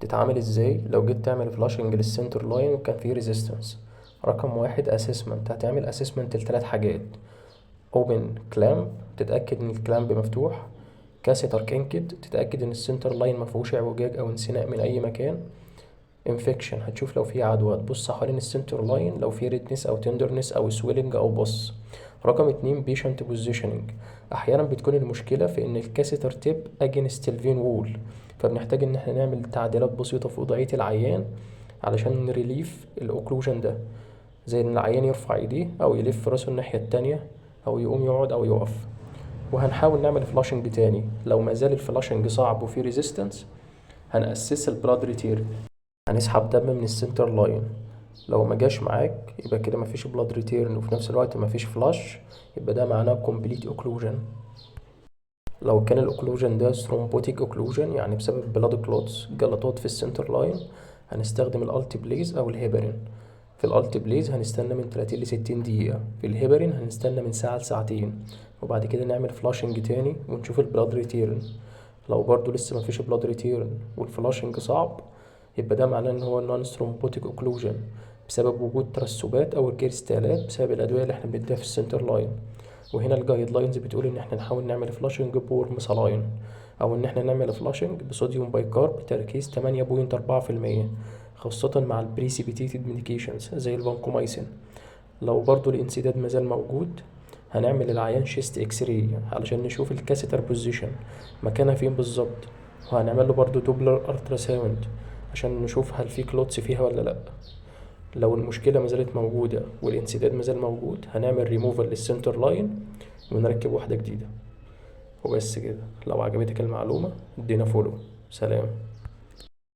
تتعامل ازاي لو جيت تعمل فلاشنج للسنتر لاين وكان فيه ريزيستنس؟ رقم واحد اسسمنت، هتعمل اسسمنت لثلاث حاجات: اوبن كلامب تتاكد ان الكلامب مفتوح، كاسيتر كينكد تتاكد ان السنتر لاين مفيهوش اعوجاج او انسناء من اي مكان، انفكشن هتشوف لو في عدوى، تبص حوالين السنتر لاين لو في ريدنس او تندرنس او سويلنج او بص. رقم اتنين بيشنت بوزيشننج، احيانا بتكون المشكله في ان الكاسيتر تيب اجينست الفين وول، فبنحتاج ان احنا نعمل تعديلات بسيطه في وضعيه العيان علشان نريليف الاوكلوجن ده، زي ان العيان يرفع ايديه او يلف راسه الناحيه التانية او يقوم يقعد او يقف. وهنحاول نعمل فلاشنج تاني، لو ما زال الفلاشنج صعب وفي ريزيستنس هنأسس البلاد ريتير، هنسحب دم من السنتر لاين. لو ما جاش معاك يبقى كده مفيش بلاد ريتيرن وفي نفس الوقت مفيش فلاش، يبقى ده معناه كومبليت اوكلوجن. لو كان الاوكلوجن ده ثرومبوتيك اوكلوجن يعني بسبب بلاد كلوتس جلطات في السنتر لاين، هنستخدم الالتي بليز او الهيبرين. في الالتي بليز هنستنى من 30 ل 60 دقيقة، في الهيبرين هنستنى من ساعة لساعتين، وبعد كده نعمل فلاشنج تاني ونشوف البلاد ريتيرن. لو برضو لسه مفيش بلاد ريتيرن والفلاشنج صعب، يبقى ده معناه ان هو نون ثرومبوتيك اوكلوجن بسبب وجود ترسبات او كريستالات بسبب الادويه اللي احنا بنديها في السنتر لاين. وهنا الجايد لاينز بتقول ان احنا نحاول نعمل فلاشنج بورم صلاين، او ان احنا نعمل فلاشنج بصوديوم بايكارب بتركيز 8.4%، خاصة مع البريسيبيتيتد ميديكيشنز زي الفانكومايسين. لو برضو الانسداد مازال موجود، هنعمل العيان شيست اكس راي علشان نشوف الكاسيتر بوزيشن مكانها فين بالظبط، وهنعمل له برضو دوبلر الترا ساوند عشان نشوف هل في كلوتس فيها ولا لا. لو المشكلة مازالت موجودة والانسداد مازال موجود، هنعمل ريموفال للسنتر لاين ونركب واحدة جديدة. وبس كده، لو عجبتك المعلومة ادينا فولو. سلام.